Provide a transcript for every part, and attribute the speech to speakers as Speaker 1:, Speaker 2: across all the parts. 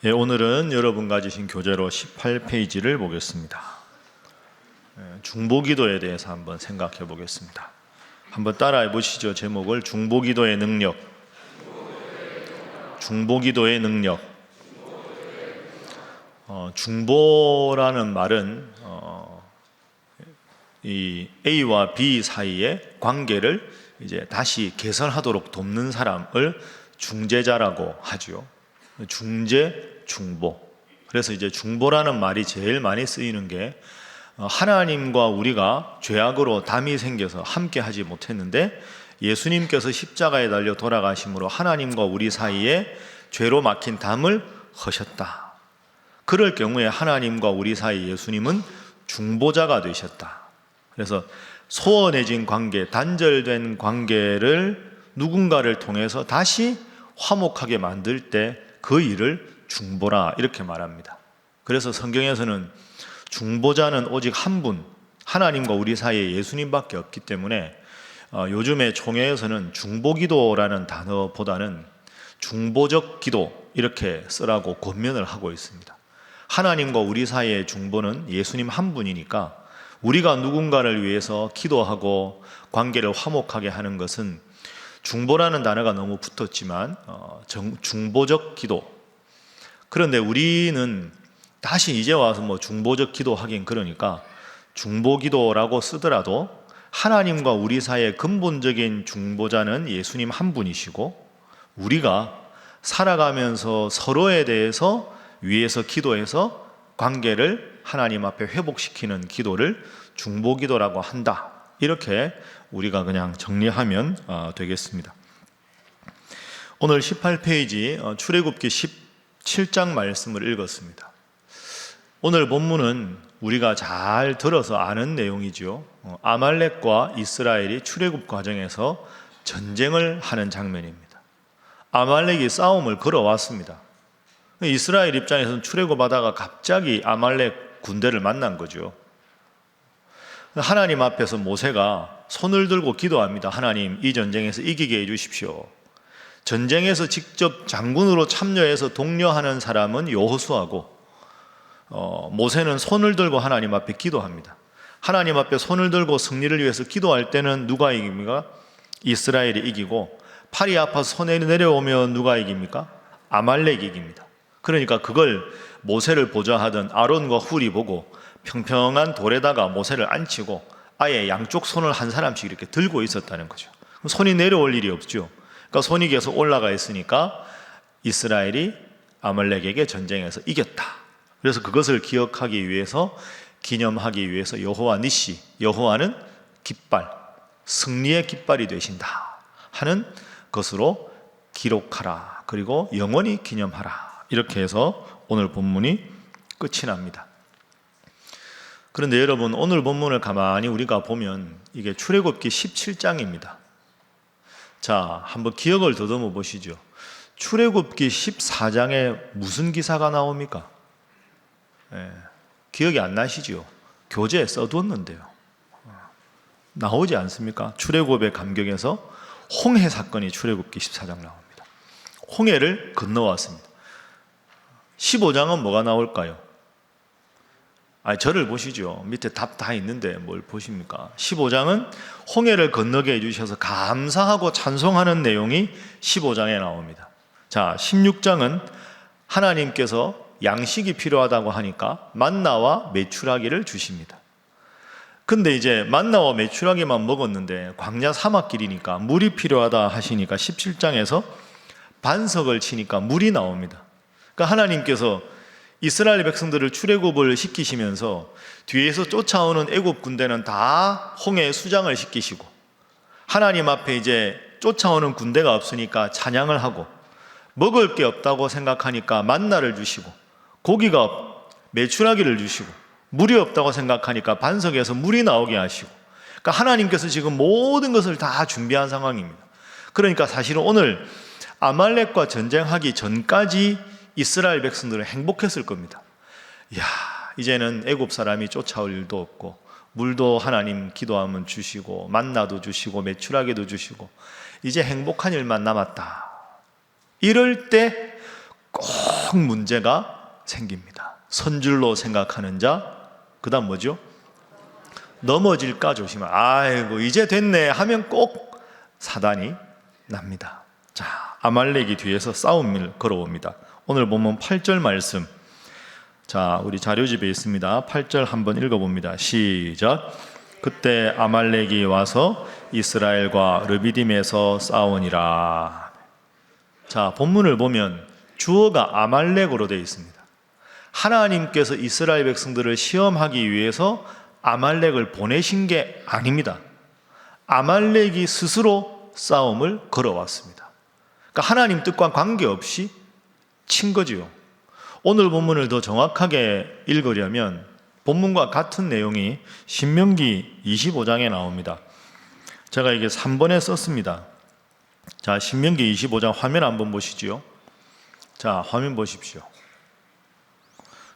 Speaker 1: 오늘은 여러분과 주신 교재로 18페이지를 보겠습니다. 중보기도에 대해서 한번 생각해 보겠습니다. 한번 따라해 보시죠. 제목을 중보기도의 능력. 중보기도의 능력. 중보라는 말은 이 A와 B 사이의 관계를 이제 다시 개선하도록 돕는 사람을 중재자라고 하죠. 중재, 중보. 그래서 이제 중보라는 말이 제일 많이 쓰이는 게 하나님과 우리가 죄악으로 담이 생겨서 함께 하지 못했는데 예수님께서 십자가에 달려 돌아가심으로 하나님과 우리 사이에 죄로 막힌 담을 허셨다. 그럴 경우에 하나님과 우리 사이 예수님은 중보자가 되셨다. 그래서 소원해진 관계, 단절된 관계를 누군가를 통해서 다시 화목하게 만들 때 그 일을 중보라 이렇게 말합니다. 그래서 성경에서는 중보자는 오직 한 분, 하나님과 우리 사이에 예수님밖에 없기 때문에 요즘에 총회에서는 중보기도라는 단어보다는 중보적 기도 이렇게 쓰라고 권면을 하고 있습니다. 하나님과 우리 사이의 중보는 예수님 한 분이니까 우리가 누군가를 위해서 기도하고 관계를 화목하게 하는 것은 중보라는 단어가 너무 붙었지만 중보적 기도. 그런데 우리는 다시 이제 와서 중보적 기도하긴 그러니까 중보기도라고 쓰더라도 하나님과 우리 사이의 근본적인 중보자는 예수님 한 분이시고 우리가 살아가면서 서로에 대해서 위에서 기도해서 관계를 하나님 앞에 회복시키는 기도를 중보기도라고 한다. 이렇게 우리가 그냥 정리하면 되겠습니다. 오늘 18페이지 출애굽기 17장 말씀을 읽었습니다. 오늘 본문은 우리가 잘 들어서 아는 내용이죠. 아말렉과 이스라엘이 출애굽 과정에서 전쟁을 하는 장면입니다. 아말렉이 싸움을 걸어왔습니다. 이스라엘 입장에서는 출애굽하다가 갑자기 아말렉 군대를 만난 거죠. 하나님 앞에서 모세가 손을 들고 기도합니다. 하나님, 이 전쟁에서 이기게 해주십시오. 전쟁에서 직접 장군으로 참여해서 독려하는 사람은 여호수아고 모세는 손을 들고 하나님 앞에 기도합니다. 하나님 앞에 손을 들고 승리를 위해서 기도할 때는 누가 이깁니까? 이스라엘이 이기고 팔이 아파서 손에 내려오면 누가 이깁니까? 아말렉이 이깁니다. 그러니까 그걸 모세를 보좌하던 아론과 훌이 보고 평평한 돌에다가 모세를 앉히고 아예 양쪽 손을 한 사람씩 이렇게 들고 있었다는 거죠. 손이 내려올 일이 없죠. 그러니까 손이 계속 올라가 있으니까 이스라엘이 아말렉에게 전쟁에서 이겼다. 그래서 그것을 기억하기 위해서 기념하기 위해서 여호와 니시, 여호와는 깃발, 승리의 깃발이 되신다 하는 것으로 기록하라. 그리고 영원히 기념하라. 이렇게 해서 오늘 본문이 끝이 납니다. 그런데 여러분, 오늘 본문을 가만히 우리가 보면 이게 출애굽기 17장입니다. 자, 한번 기억을 더듬어 보시죠. 출애굽기 14장에 무슨 기사가 나옵니까? 기억이 안 나시죠? 교재에 써뒀는데요. 나오지 않습니까? 출애굽의 감격에서 홍해 사건이 출애굽기 14장 나옵니다. 홍해를 건너왔습니다. 15장은 뭐가 나올까요? 저를 보시죠. 밑에 답 다 있는데 뭘 보십니까? 15장은 홍해를 건너게 해주셔서 감사하고 찬송하는 내용이 15장에 나옵니다. 자, 16장은 하나님께서 양식이 필요하다고 하니까 만나와 메추라기를 주십니다. 근데 이제 만나와 메추라기만 먹었는데 광야 사막길이니까 물이 필요하다 하시니까 17장에서 반석을 치니까 물이 나옵니다. 그러니까 하나님께서 이스라엘 백성들을 출애굽을 시키시면서 뒤에서 쫓아오는 애굽 군대는 다 홍해에 수장을 시키시고 하나님 앞에 이제 쫓아오는 군대가 없으니까 찬양을 하고 먹을 게 없다고 생각하니까 만나를 주시고 고기가 메추라기를 주시고 물이 없다고 생각하니까 반석에서 물이 나오게 하시고 그러니까 하나님께서 지금 모든 것을 다 준비한 상황입니다. 그러니까 사실은 오늘 아말렉과 전쟁하기 전까지 이스라엘 백성들은 행복했을 겁니다. 이야, 이제는 애굽 사람이 쫓아올 일도 없고 물도 하나님 기도하면 주시고 만나도 주시고 메추라기도 주시고 이제 행복한 일만 남았다. 이럴 때 꼭 문제가 생깁니다. 선줄로 생각하는 자, 그 다음 뭐죠? 넘어질까 조심하. 아이고 이제 됐네 하면 꼭 사단이 납니다. 자, 아말렉이 뒤에서 싸움을 걸어옵니다. 오늘 보면 8절 말씀, 자 우리 자료집에 있습니다. 8절 한번 읽어봅니다. 시작. 그때 아말렉이 와서 이스라엘과 르비딤에서 싸우니라. 자, 본문을 보면 주어가 아말렉으로 되어 있습니다. 하나님께서 이스라엘 백성들을 시험하기 위해서 아말렉을 보내신 게 아닙니다. 아말렉이 스스로 싸움을 걸어왔습니다. 그러니까 하나님 뜻과 관계없이 친 거지요. 오늘 본문을 더 정확하게 읽으려면 본문과 같은 내용이 신명기 25장에 나옵니다. 제가 이게 3번에 썼습니다. 자, 신명기 25장 화면 한번 보시죠. 자, 화면 보십시오.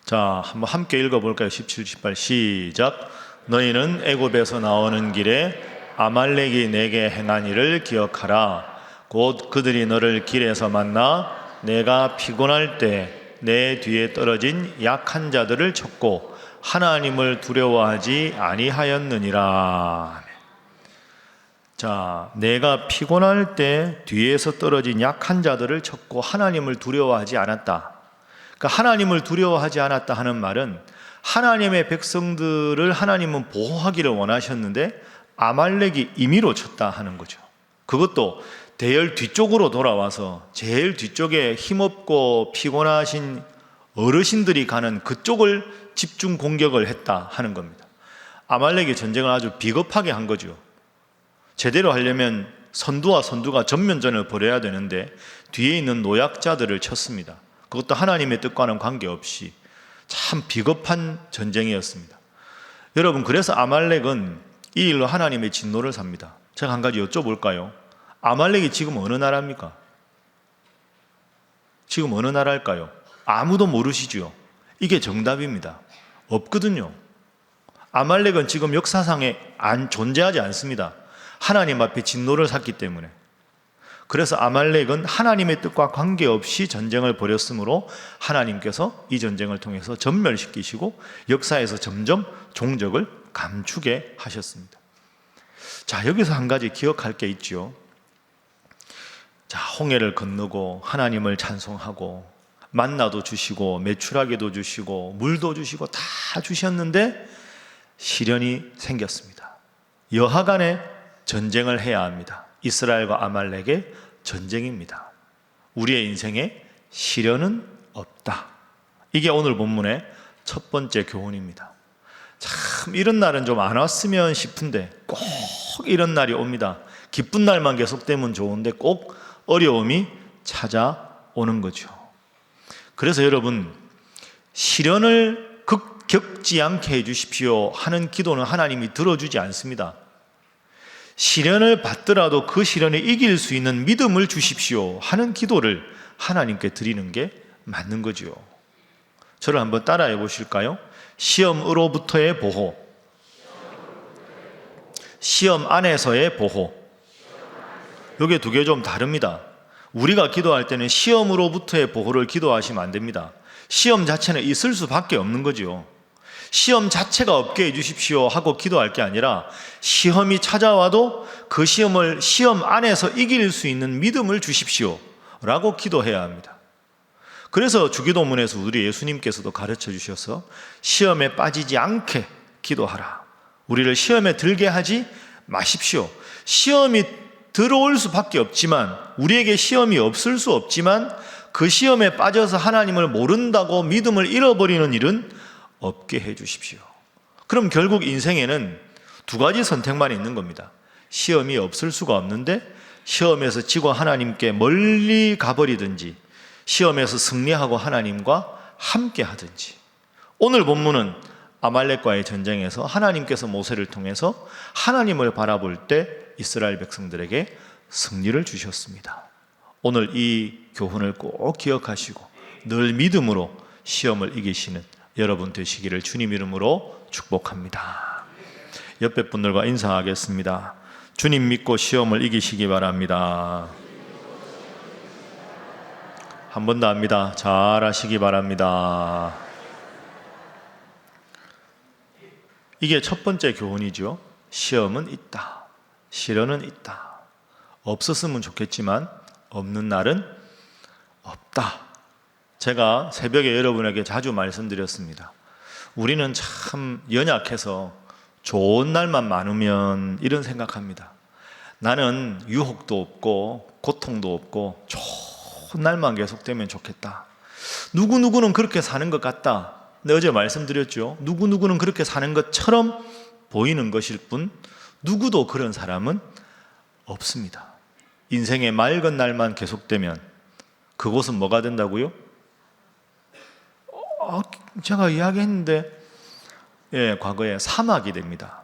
Speaker 1: 자, 한번 함께 읽어볼까요? 17, 18 시작. 너희는 애굽에서 나오는 길에 아말렉이 내게 행한 일을 기억하라. 곧 그들이 너를 길에서 만나 내가 피곤할 때 내 뒤에 떨어진 약한 자들을 쳤고 하나님을 두려워하지 아니하였느니라. 자, 내가 피곤할 때 뒤에서 떨어진 약한 자들을 쳤고 하나님을 두려워하지 않았다. 그러니까 하나님을 두려워하지 않았다 하는 말은 하나님의 백성들을 하나님은 보호하기를 원하셨는데 아말렉이 임의로 쳤다 하는 거죠. 그것도 대열 뒤쪽으로 돌아와서 제일 뒤쪽에 힘없고 피곤하신 어르신들이 가는 그쪽을 집중 공격을 했다 하는 겁니다. 아말렉의 전쟁을 아주 비겁하게 한 거죠. 제대로 하려면 선두와 선두가 전면전을 벌여야 되는데 뒤에 있는 노약자들을 쳤습니다. 그것도 하나님의 뜻과는 관계없이 참 비겁한 전쟁이었습니다. 여러분, 그래서 아말렉은 이 일로 하나님의 진노를 삽니다. 제가 한 가지 여쭤볼까요? 아말렉이 지금 어느 나라입니까? 지금 어느 나라일까요? 아무도 모르시죠? 이게 정답입니다. 없거든요. 아말렉은 지금 역사상에 존재하지 않습니다. 하나님 앞에 진노를 샀기 때문에. 그래서 아말렉은 하나님의 뜻과 관계없이 전쟁을 벌였으므로 하나님께서 이 전쟁을 통해서 전멸시키시고 역사에서 점점 종적을 감추게 하셨습니다. 자, 여기서 한 가지 기억할 게 있죠. 자, 홍해를 건너고 하나님을 찬송하고 만나도 주시고 메추라기도 주시고 물도 주시고 다 주셨는데 시련이 생겼습니다. 여하간에 전쟁을 해야 합니다. 이스라엘과 아말렉의 전쟁입니다. 우리의 인생에 시련은 없다. 이게 오늘 본문의 첫 번째 교훈입니다. 참 이런 날은 좀 안 왔으면 싶은데 꼭 이런 날이 옵니다. 기쁜 날만 계속되면 좋은데 꼭 어려움이 찾아오는 거죠. 그래서 여러분, 시련을 겪지 않게 해주십시오 하는 기도는 하나님이 들어주지 않습니다. 시련을 받더라도 그 시련을 이길 수 있는 믿음을 주십시오 하는 기도를 하나님께 드리는 게 맞는 거죠. 저를 한번 따라해 보실까요? 시험으로부터의 보호, 시험 안에서의 보호. 이게 두 개 좀 다릅니다. 우리가 기도할 때는 시험으로부터의 보호를 기도하시면 안 됩니다. 시험 자체는 있을 수밖에 없는 거죠. 시험 자체가 없게 해주십시오 하고 기도할 게 아니라 시험이 찾아와도 그 시험을 시험 안에서 이길 수 있는 믿음을 주십시오 라고 기도해야 합니다. 그래서 주기도문에서 우리 예수님께서도 가르쳐 주셔서 시험에 빠지지 않게 기도하라. 우리를 시험에 들게 하지 마십시오. 시험이 들어올 수밖에 없지만, 우리에게 시험이 없을 수 없지만 그 시험에 빠져서 하나님을 모른다고 믿음을 잃어버리는 일은 없게 해 주십시오. 그럼 결국 인생에는 두 가지 선택만 있는 겁니다. 시험이 없을 수가 없는데 시험에서 지고 하나님께 멀리 가버리든지, 시험에서 승리하고 하나님과 함께 하든지. 오늘 본문은 아말렉과의 전쟁에서 하나님께서 모세를 통해서 하나님을 바라볼 때 이스라엘 백성들에게 승리를 주셨습니다. 오늘 이 교훈을 꼭 기억하시고 늘 믿음으로 시험을 이기시는 여러분 되시기를 주님 이름으로 축복합니다. 옆에 분들과 인사하겠습니다. 주님 믿고 시험을 이기시기 바랍니다. 한 번 더 합니다. 잘 하시기 바랍니다. 이게 첫 번째 교훈이죠. 시험은 있다. 시련은 있다. 없었으면 좋겠지만 없는 날은 없다. 제가 새벽에 여러분에게 자주 말씀드렸습니다. 우리는 참 연약해서 좋은 날만 많으면 이런 생각합니다. 나는 유혹도 없고 고통도 없고 좋은 날만 계속되면 좋겠다. 누구누구는 그렇게 사는 것 같다. 근데 어제 말씀드렸죠. 누구누구는 그렇게 사는 것처럼 보이는 것일 뿐 누구도 그런 사람은 없습니다. 인생의 맑은 날만 계속되면 그곳은 뭐가 된다고요? 제가 이야기했는데 과거에 사막이 됩니다.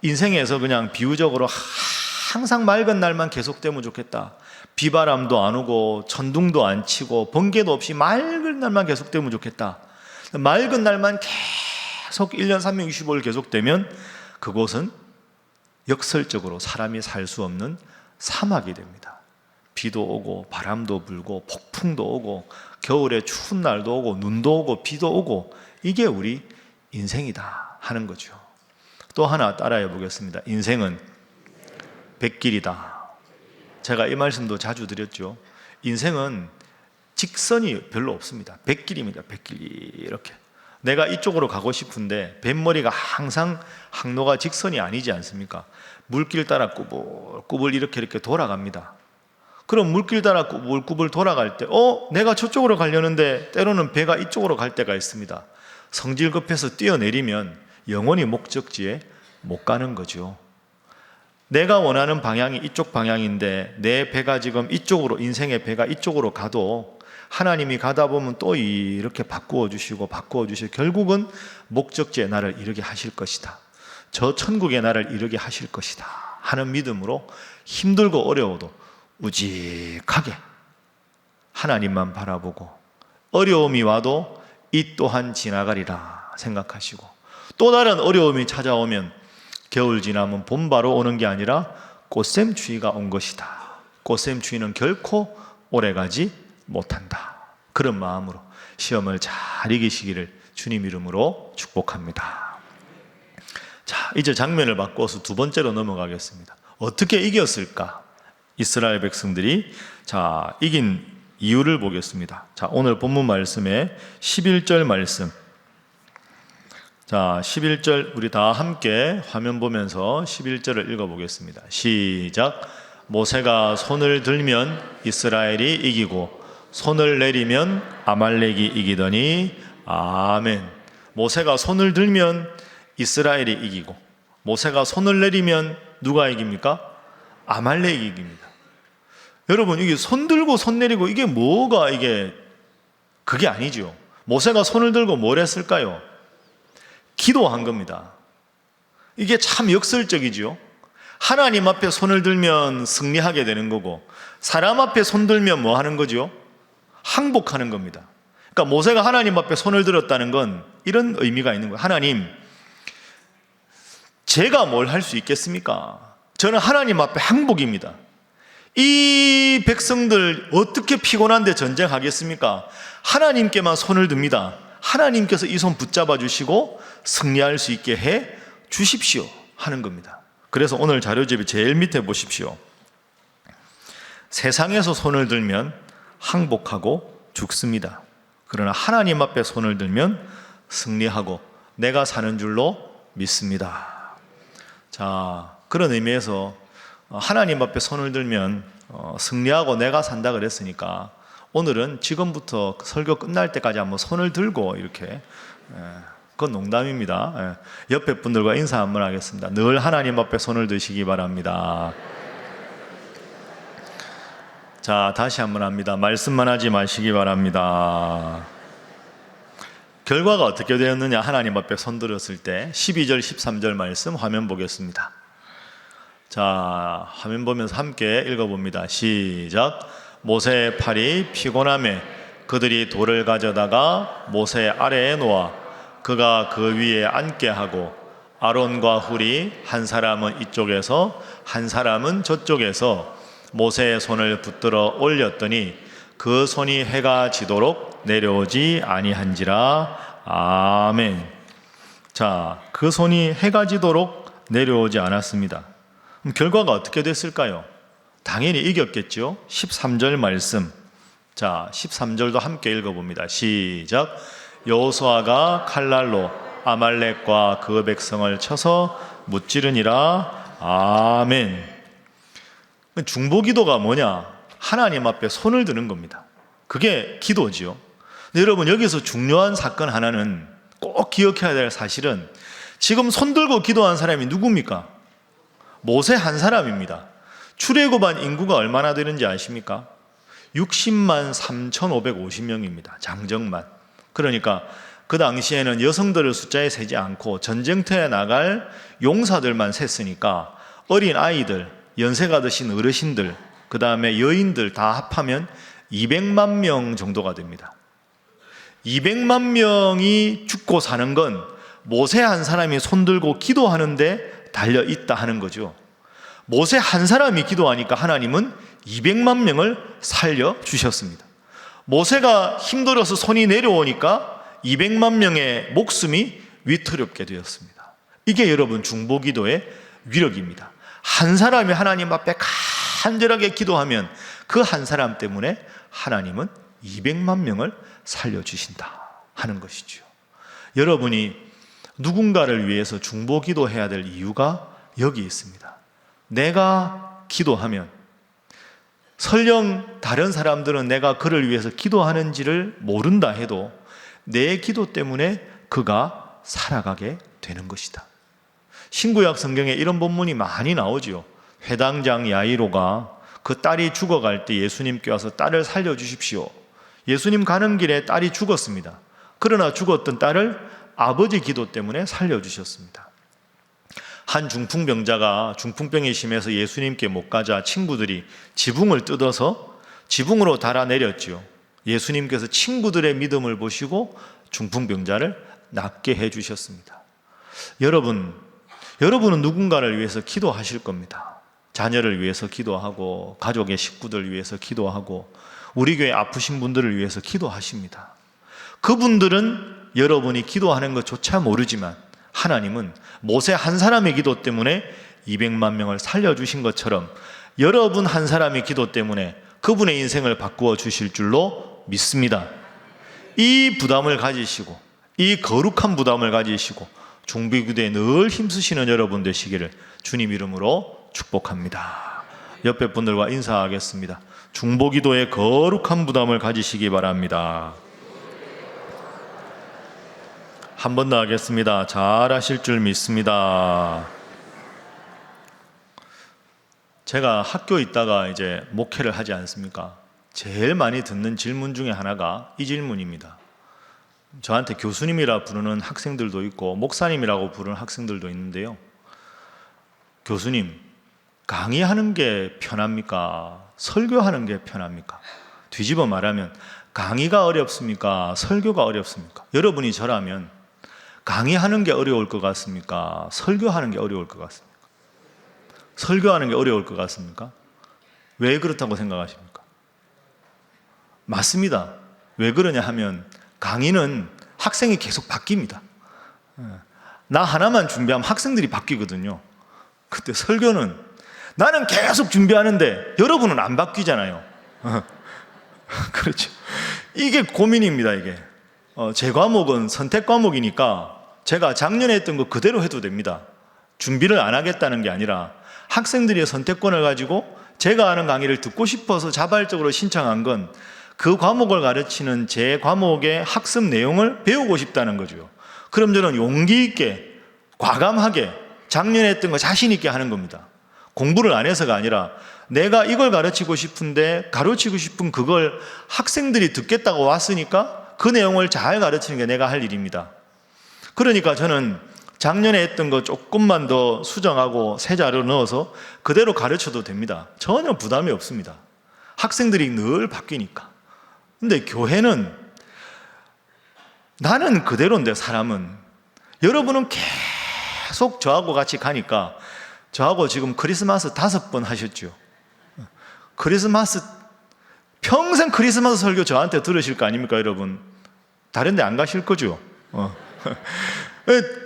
Speaker 1: 인생에서 그냥 비유적으로 항상 맑은 날만 계속되면 좋겠다. 비바람도 안 오고 천둥도 안 치고 번개도 없이 맑은 날만 계속되면 좋겠다. 맑은 날만 계속 1년 365일 계속되면 그곳은 역설적으로 사람이 살 수 없는 사막이 됩니다. 비도 오고 바람도 불고 폭풍도 오고 겨울에 추운 날도 오고 눈도 오고 비도 오고 이게 우리 인생이다 하는 거죠. 또 하나 따라해 보겠습니다. 인생은 백길이다. 제가 이 말씀도 자주 드렸죠. 인생은 직선이 별로 없습니다. 백길입니다. 백길 이렇게. 내가 이쪽으로 가고 싶은데 뱃머리가 항상 항로가 직선이 아니지 않습니까? 물길 따라 꾸불꾸불 이렇게 돌아갑니다. 그럼 물길 따라 꾸불꾸불 돌아갈 때 내가 저쪽으로 가려는데 때로는 배가 이쪽으로 갈 때가 있습니다. 성질 급해서 뛰어내리면 영원히 목적지에 못 가는 거죠. 내가 원하는 방향이 이쪽 방향인데 내 배가 지금 이쪽으로, 인생의 배가 이쪽으로 가도 하나님이 가다 보면 또 이렇게 바꾸어 주시고 결국은 목적지에 나를 이르게 하실 것이다. 저 천국에 나를 이르게 하실 것이다 하는 믿음으로 힘들고 어려워도 우직하게 하나님만 바라보고 어려움이 와도 이 또한 지나가리라 생각하시고 또 다른 어려움이 찾아오면 겨울 지나면 봄 바로 오는 게 아니라 꽃샘추위가 온 것이다. 꽃샘추위는 결코 오래가지 못한다. 그런 마음으로 시험을 잘 이기시기를 주님 이름으로 축복합니다. 자, 이제 장면을 바꿔서 두 번째로 넘어가겠습니다. 어떻게 이겼을까? 이스라엘 백성들이 이긴 이유를 보겠습니다. 자, 오늘 본문 말씀에 11절 말씀. 자, 11절 우리 다 함께 화면 보면서 11절을 읽어보겠습니다. 시작. 모세가 손을 들면 이스라엘이 이기고 손을 내리면 아말렉이 이기더니 아멘. 모세가 손을 들면 이스라엘이 이기고 모세가 손을 내리면 누가 이깁니까? 아말렉이 이깁니다. 여러분, 이게 손 들고 손 내리고 이게 뭐가 그게 아니죠. 모세가 손을 들고 뭘 했을까요? 기도한 겁니다. 이게 참 역설적이죠. 하나님 앞에 손을 들면 승리하게 되는 거고 사람 앞에 손 들면 뭐 하는 거죠? 항복하는 겁니다. 그러니까 모세가 하나님 앞에 손을 들었다는 건 이런 의미가 있는 거예요. 하나님, 제가 뭘 할 수 있겠습니까? 저는 하나님 앞에 항복입니다. 이 백성들 어떻게 피곤한데 전쟁하겠습니까? 하나님께만 손을 듭니다. 하나님께서 이 손 붙잡아 주시고 승리할 수 있게 해 주십시오 하는 겁니다. 그래서 오늘 자료집이 제일 밑에 보십시오. 세상에서 손을 들면 항복하고 죽습니다. 그러나 하나님 앞에 손을 들면 승리하고 내가 사는 줄로 믿습니다. 자, 그런 의미에서 하나님 앞에 손을 들면 승리하고 내가 산다 그랬으니까 오늘은 지금부터 설교 끝날 때까지 한번 손을 들고 이렇게, 그건 농담입니다. 옆에 분들과 인사 한번 하겠습니다. 늘 하나님 앞에 손을 드시기 바랍니다. 자, 다시 한번 합니다. 말씀만 하지 마시기 바랍니다. 결과가 어떻게 되었느냐? 하나님 앞에 손 들었을 때 12절 13절 말씀 화면 보겠습니다. 자, 화면 보면서 함께 읽어봅니다. 시작. 모세의 팔이 피곤하매 그들이 돌을 가져다가 모세 아래에 놓아 그가 그 위에 앉게 하고 아론과 훌이 한 사람은 이쪽에서 한 사람은 저쪽에서 모세의 손을 붙들어 올렸더니 그 손이 해가 지도록 내려오지 아니한지라. 아멘. 자, 그 손이 해가 지도록 내려오지 않았습니다. 그럼 결과가 어떻게 됐을까요? 당연히 이겼겠죠. 13절 말씀. 자, 13절도 함께 읽어봅니다. 시작. 여호수아가 칼날로 아말렉과 그 백성을 쳐서 무찌르니라. 아멘. 중보기도가 뭐냐? 하나님 앞에 손을 드는 겁니다. 그게 기도지요. 근데 여러분, 여기서 중요한 사건 하나는 꼭 기억해야 될 사실은, 지금 손 들고 기도한 사람이 누굽니까? 모세 한 사람입니다. 출애굽한 인구가 얼마나 되는지 아십니까? 60만 3,550명입니다. 장정만. 그러니까 그 당시에는 여성들을 숫자에 세지 않고 전쟁터에 나갈 용사들만 셌으니까 어린 아이들, 연세가 드신 어르신들, 그 다음에 여인들 다 합하면 200만 명 정도가 됩니다. 200만 명이 죽고 사는 건 모세 한 사람이 손들고 기도하는데 달려 있다 하는 거죠. 모세 한 사람이 기도하니까 하나님은 200만 명을 살려주셨습니다. 모세가 힘들어서 손이 내려오니까 200만 명의 목숨이 위태롭게 되었습니다. 이게 여러분 중보기도의 위력입니다. 한 사람이 하나님 앞에 간절하게 기도하면 그 한 사람 때문에 하나님은 200만 명을 살려주신다 하는 것이죠. 여러분이 누군가를 위해서 중보기도해야 될 이유가 여기 있습니다. 내가 기도하면 설령 다른 사람들은 내가 그를 위해서 기도하는지를 모른다 해도 내 기도 때문에 그가 살아가게 되는 것이다. 신구약 성경에 이런 본문이 많이 나오지요. 회당장 야이로가 그 딸이 죽어갈 때 예수님께 와서 딸을 살려주십시오. 예수님 가는 길에 딸이 죽었습니다. 그러나 죽었던 딸을 아버지 기도 때문에 살려주셨습니다. 한 중풍병자가 중풍병이 심해서 예수님께 못 가자 친구들이 지붕을 뜯어서 지붕으로 달아내렸지요. 예수님께서 친구들의 믿음을 보시고 중풍병자를 낫게 해주셨습니다. 여러분은 누군가를 위해서 기도하실 겁니다. 자녀를 위해서 기도하고 가족의 식구들 위해서 기도하고 우리 교회 아프신 분들을 위해서 기도하십니다. 그분들은 여러분이 기도하는 것조차 모르지만 하나님은 모세 한 사람의 기도 때문에 200만 명을 살려주신 것처럼 여러분 한 사람의 기도 때문에 그분의 인생을 바꾸어 주실 줄로 믿습니다. 이 부담을 가지시고 이 거룩한 부담을 가지시고 중보기도에 늘 힘쓰시는 여러분 되시기를 주님 이름으로 축복합니다. 옆에 분들과 인사하겠습니다. 중보기도의 거룩한 부담을 가지시기 바랍니다. 한 번 더 하겠습니다. 잘 하실 줄 믿습니다. 제가 학교에 있다가 이제 목회를 하지 않습니까? 제일 많이 듣는 질문 중에 하나가 이 질문입니다. 저한테 교수님이라 부르는 학생들도 있고 목사님이라고 부르는 학생들도 있는데요. 교수님, 강의하는 게 편합니까? 설교하는 게 편합니까? 뒤집어 말하면 강의가 어렵습니까? 설교가 어렵습니까? 여러분이 저라면 강의하는 게 어려울 것 같습니까? 설교하는 게 어려울 것 같습니까? 설교하는 게 어려울 것 같습니까? 왜 그렇다고 생각하십니까? 맞습니다. 왜 그러냐 하면 강의는 학생이 계속 바뀝니다. 나 하나만 준비하면 학생들이 바뀌거든요. 그때 설교는 나는 계속 준비하는데 여러분은 안 바뀌잖아요. 그렇죠. 이게 고민입니다. 이게 제 과목은 선택 과목이니까 제가 작년에 했던 거 그대로 해도 됩니다. 준비를 안 하겠다는 게 아니라 학생들이 선택권을 가지고 제가 하는 강의를 듣고 싶어서 자발적으로 신청한 건 그 과목을 가르치는 제 과목의 학습 내용을 배우고 싶다는 거죠. 그럼 저는 용기 있게 과감하게 작년에 했던 거 자신 있게 하는 겁니다. 공부를 안 해서가 아니라 내가 이걸 가르치고 싶은데 가르치고 싶은 그걸 학생들이 듣겠다고 왔으니까 그 내용을 잘 가르치는 게 내가 할 일입니다. 그러니까 저는 작년에 했던 거 조금만 더 수정하고 새 자료 넣어서 그대로 가르쳐도 됩니다. 전혀 부담이 없습니다. 학생들이 늘 바뀌니까. 근데 교회는 나는 그대로인데 사람은 여러분은 계속 저하고 같이 가니까 저하고 지금 크리스마스 5번 하셨죠. 크리스마스 평생 크리스마스 설교 저한테 들으실 거 아닙니까, 여러분? 다른 데 안 가실 거죠?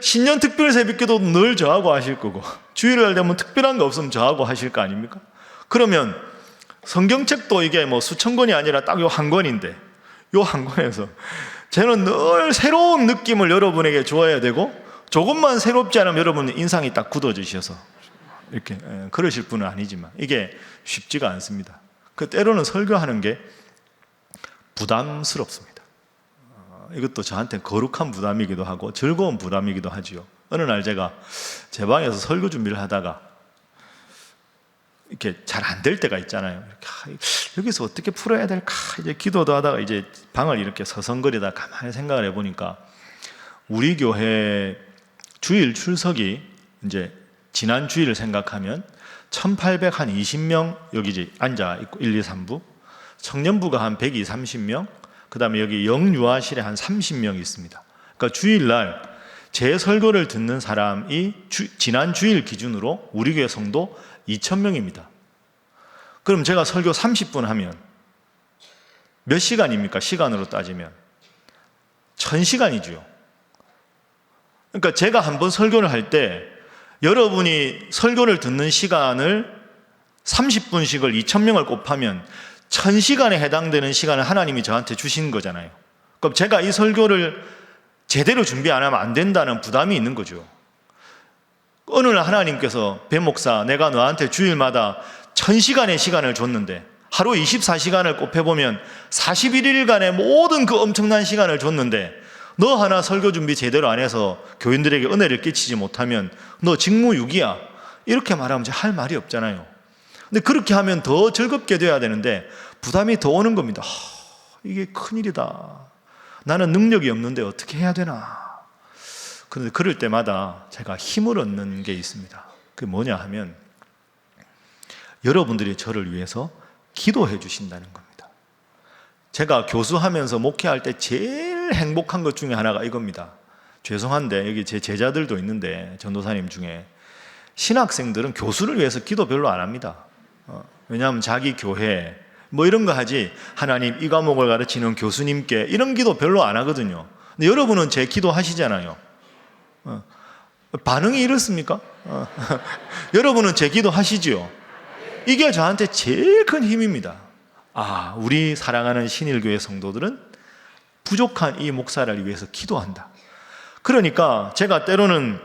Speaker 1: 신년 특별 새벽기도 늘 저하고 하실 거고, 주일날 되면 특별한 거 없으면 저하고 하실 거 아닙니까? 그러면 성경책도 이게 뭐 수천 권이 아니라 딱 요 한 권인데, 요 한 권에서 저는 늘 새로운 느낌을 여러분에게 주어야 되고, 조금만 새롭지 않으면 여러분 인상이 딱 굳어지셔서 이렇게 그러실 분은 아니지만 이게 쉽지가 않습니다. 그 때로는 설교하는 게 부담스럽습니다. 이것도 저한테 거룩한 부담이기도 하고 즐거운 부담이기도 하지요. 어느 날 제가 제 방에서 설교 준비를 하다가 이렇게 잘 안 될 때가 있잖아요. 이렇게, 여기서 어떻게 풀어야 될까? 이제 기도도 하다가 이제 방을 이렇게 서성거리다 가만히 생각을 해보니까 우리 교회 주일 출석이 이제 지난 주일을 생각하면 1820명 여기 이제 앉아 있고 1, 2, 3부, 청년부가 한 120, 30명, 그 다음에 여기 영유아실에 한 30명이 있습니다. 그러니까 주일날 제 설교를 듣는 사람이 지난 주일 기준으로 우리 교회 성도 2,000명입니다. 그럼 제가 설교 30분 하면 몇 시간입니까? 시간으로 따지면 1000시간이죠. 그러니까 제가 한번 설교를 할 때 여러분이 설교를 듣는 시간을 30분씩을 2,000명을 곱하면 1000시간에 해당되는 시간을 하나님이 저한테 주신 거잖아요. 그럼 제가 이 설교를 제대로 준비 안 하면 안 된다는 부담이 있는 거죠. 어느 날 하나님께서 배 목사, 내가 너한테 주일마다 1000시간의 시간을 줬는데 하루 24시간을 곱해보면 41일간의 모든 그 엄청난 시간을 줬는데 너 하나 설교 준비 제대로 안 해서 교인들에게 은혜를 끼치지 못하면 너 직무유기야. 이렇게 말하면 할 말이 없잖아요. 근데 그렇게 하면 더 즐겁게 돼야 되는데 부담이 더 오는 겁니다. 이게 큰일이다. 나는 능력이 없는데 어떻게 해야 되나. 그런데 그럴 때마다 제가 힘을 얻는 게 있습니다. 그게 뭐냐 하면 여러분들이 저를 위해서 기도해 주신다는 겁니다. 제가 교수하면서 목회할 때 제일 행복한 것 중에 하나가 이겁니다. 죄송한데 여기 제 제자들도 있는데 전도사님 중에 신학생들은 교수를 위해서 기도 별로 안 합니다. 왜냐하면 자기 교회 뭐 이런 거 하지 하나님 이 과목을 가르치는 교수님께 이런 기도 별로 안 하거든요. 근데 여러분은 제 기도 하시잖아요. 반응이 이렇습니까? 여러분은 제 기도 하시죠? 이게 저한테 제일 큰 힘입니다. 아, 우리 사랑하는 신일교회 성도들은 부족한 이 목사를 위해서 기도한다. 그러니까 제가 때로는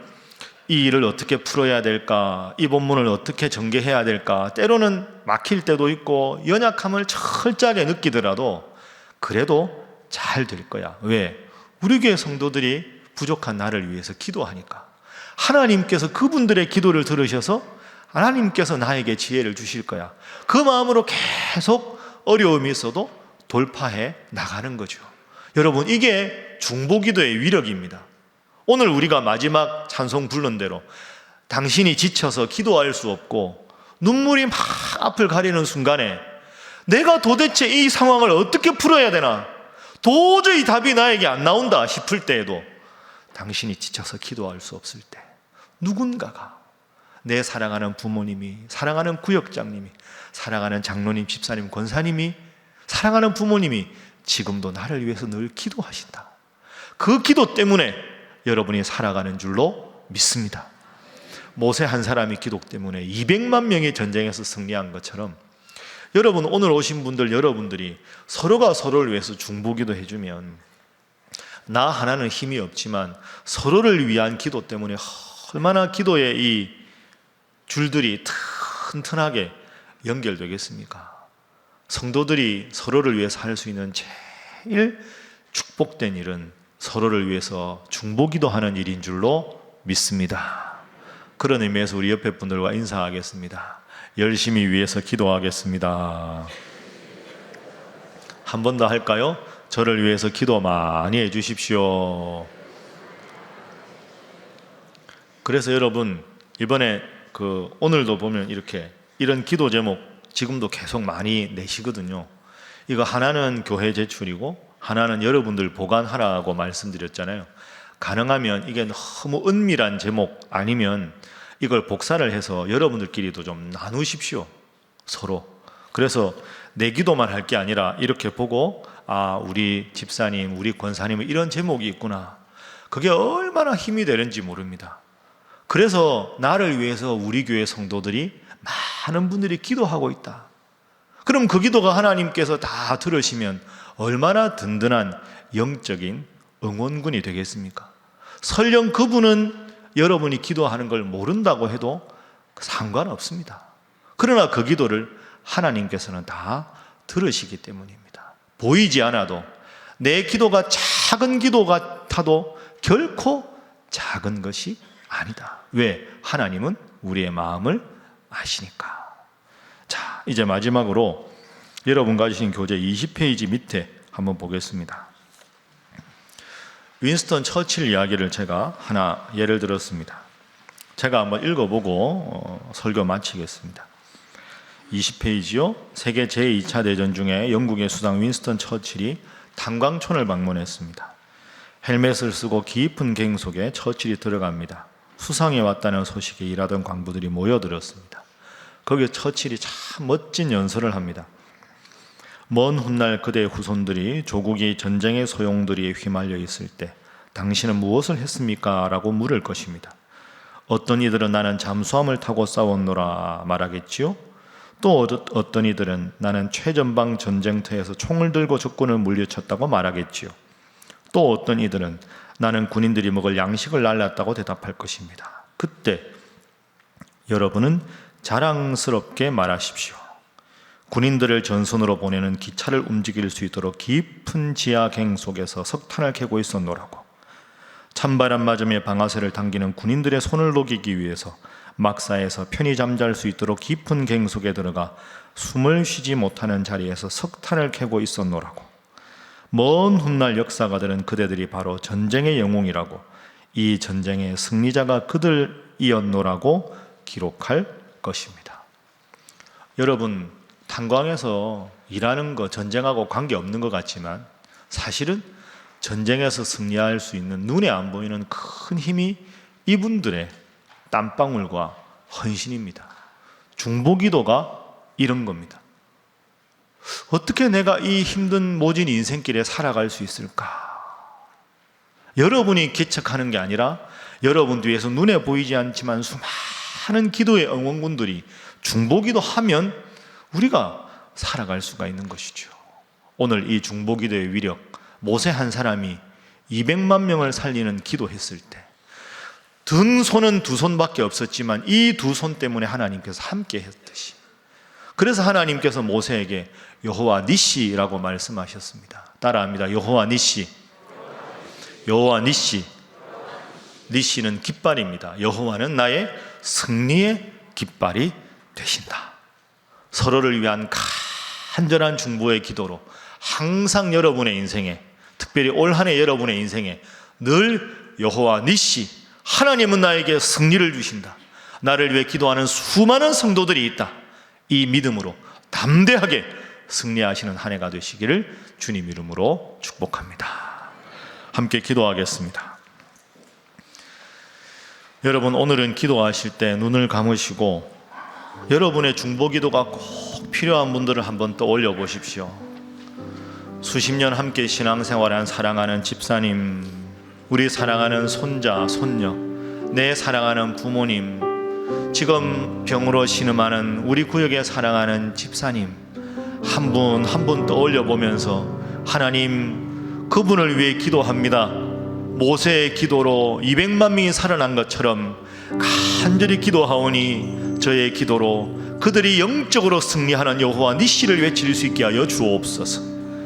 Speaker 1: 이 일을 어떻게 풀어야 될까, 이 본문을 어떻게 전개해야 될까, 때로는 막힐 때도 있고 연약함을 철저하게 느끼더라도 그래도 잘 될 거야. 왜? 우리 교회 성도들이 부족한 나를 위해서 기도하니까. 하나님께서 그분들의 기도를 들으셔서 하나님께서 나에게 지혜를 주실 거야. 그 마음으로 계속 어려움이 있어도 돌파해 나가는 거죠. 여러분, 이게 중보기도의 위력입니다. 오늘 우리가 마지막 찬송 부른 대로 당신이 지쳐서 기도할 수 없고 눈물이 막 앞을 가리는 순간에 내가 도대체 이 상황을 어떻게 풀어야 되나, 도저히 답이 나에게 안 나온다 싶을 때에도 당신이 지쳐서 기도할 수 없을 때 누군가가, 내 사랑하는 부모님이, 사랑하는 구역장님이, 사랑하는 장로님, 집사님, 권사님이, 사랑하는 부모님이 지금도 나를 위해서 늘 기도하신다. 그 기도 때문에 여러분이 살아가는 줄로 믿습니다. 모세 한 사람의 기도 때문에 200만 명이 전쟁에서 승리한 것처럼 여러분, 오늘 오신 분들, 여러분들이 서로가 서로를 위해서 중보기도 해주면 나 하나는 힘이 없지만 서로를 위한 기도 때문에 얼마나 기도의 이 줄들이 튼튼하게 연결되겠습니까? 성도들이 서로를 위해서 할 수 있는 제일 축복된 일은 서로를 위해서 중보기도하는 일인 줄로 믿습니다. 그런 의미에서 우리 옆에 분들과 인사하겠습니다. 열심히 위해서 기도하겠습니다. 한 번 더 할까요? 저를 위해서 기도 많이 해주십시오. 그래서 여러분, 이번에 오늘도 보면 이렇게 이런 기도 제목 지금도 계속 많이 내시거든요. 이거 하나는 교회 제출이고 하나는 여러분들 보관하라고 말씀드렸잖아요. 가능하면 이게 너무 은밀한 제목 아니면 이걸 복사를 해서 여러분들끼리도 좀 나누십시오. 서로. 그래서 내 기도만 할 게 아니라 이렇게 보고 우리 집사님, 우리 권사님은 이런 제목이 있구나. 그게 얼마나 힘이 되는지 모릅니다. 그래서 나를 위해서 우리 교회 성도들이 많은 분들이 기도하고 있다. 그럼 그 기도가 하나님께서 다 들으시면 얼마나 든든한 영적인 응원군이 되겠습니까? 설령 그분은 여러분이 기도하는 걸 모른다고 해도 상관없습니다. 그러나 그 기도를 하나님께서는 다 들으시기 때문입니다. 보이지 않아도 내 기도가 작은 기도 같아도 결코 작은 것이 아니다. 왜? 하나님은 우리의 마음을 아시니까. 자, 이제 마지막으로 여러분과 주신 교재 20페이지 밑에 한번 보겠습니다. 윈스턴 처칠 이야기를 제가 하나 예를 들었습니다. 제가 한번 읽어보고 설교 마치겠습니다. 20페이지요. 세계 제2차 대전 중에 영국의 수장 윈스턴 처칠이 탄광촌을 방문했습니다. 헬멧을 쓰고 깊은 갱 속에 처칠이 들어갑니다. 수상해 왔다는 소식에 일하던 광부들이 모여들었습니다. 거기에 처칠이 참 멋진 연설을 합니다. 먼 훗날 그대의 후손들이 조국이 전쟁의 소용돌이에 휘말려 있을 때 당신은 무엇을 했습니까? 라고 물을 것입니다. 어떤 이들은 나는 잠수함을 타고 싸웠노라 말하겠지요. 또 어떤 이들은 나는 최전방 전쟁터에서 총을 들고 적군을 물리쳤다고 말하겠지요. 또 어떤 이들은 나는 군인들이 먹을 양식을 날랐다고 대답할 것입니다. 그때 여러분은 자랑스럽게 말하십시오. 군인들을 전선으로 보내는 기차를 움직일 수 있도록 깊은 지하갱 속에서 석탄을 캐고 있었노라고. 찬바람 맞으며 방아쇠를 당기는 군인들의 손을 녹이기 위해서 막사에서 편히 잠잘 수 있도록 깊은 갱 속에 들어가 숨을 쉬지 못하는 자리에서 석탄을 캐고 있었노라고. 먼 훗날 역사가들은 그대들이 바로 전쟁의 영웅이라고, 이 전쟁의 승리자가 그들이었노라고 기록할 것입니다. 여러분, 탄광에서 일하는 거 전쟁하고 관계없는 것 같지만 사실은 전쟁에서 승리할 수 있는 눈에 안 보이는 큰 힘이 이분들의 땀방울과 헌신입니다. 중보기도가 이런 겁니다. 어떻게 내가 이 힘든 모진 인생길에 살아갈 수 있을까? 여러분이 개척하는 게 아니라 여러분 뒤에서 눈에 보이지 않지만 수많은 기도의 응원군들이 중보기도 하면 우리가 살아갈 수가 있는 것이죠. 오늘 이 중보기도의 위력, 모세 한 사람이 200만 명을 살리는 기도했을 때 든 손은 두 손밖에 없었지만 이 두 손 때문에 하나님께서 함께 했듯이, 그래서 하나님께서 모세에게 여호와 니시라고 말씀하셨습니다. 따라합니다. 여호와 니시. 여호와 니시. 니시는 깃발입니다. 여호와는 나의 승리의 깃발이 되신다. 서로를 위한 간절한 중보의 기도로 항상 여러분의 인생에, 특별히 올 한 해 여러분의 인생에 늘 여호와 니시, 하나님은 나에게 승리를 주신다. 나를 위해 기도하는 수많은 성도들이 있다. 이 믿음으로 담대하게 승리하시는 한 해가 되시기를 주님 이름으로 축복합니다. 함께 기도하겠습니다. 여러분, 오늘은 기도하실 때 눈을 감으시고 여러분의 중보기도가 꼭 필요한 분들을 한번 떠올려 보십시오. 수십 년 함께 신앙생활한 사랑하는 집사님, 우리 사랑하는 손자, 손녀, 내 사랑하는 부모님, 지금 병으로 신음하는 우리 구역에 사랑하는 집사님, 한 분 한 분 떠올려 보면서 하나님, 그분을 위해 기도합니다. 모세의 기도로 200만 명이 살아난 것처럼 간절히 기도하오니 저의 기도로 그들이 영적으로 승리하는 여호와 니시를 외칠 수 있게 하여 주옵소서.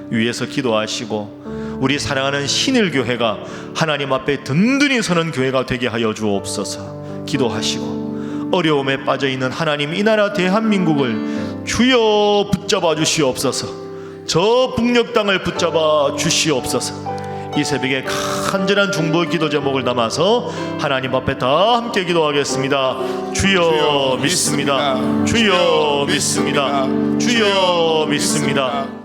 Speaker 1: 위에서 기도하시고 우리 사랑하는 신일교회가 하나님 앞에 든든히 서는 교회가 되게 하여 주옵소서. 기도하시고 어려움에 빠져있는 하나님, 이 나라 대한민국을 주여 붙잡아 주시옵소서. 저 북녘 땅을 붙잡아 주시옵소서. 이 새벽에 간절한 중보의 기도 제목을 담아서 하나님 앞에 다 함께 기도하겠습니다. 주여 믿습니다. 주여 믿습니다. 주여 믿습니다.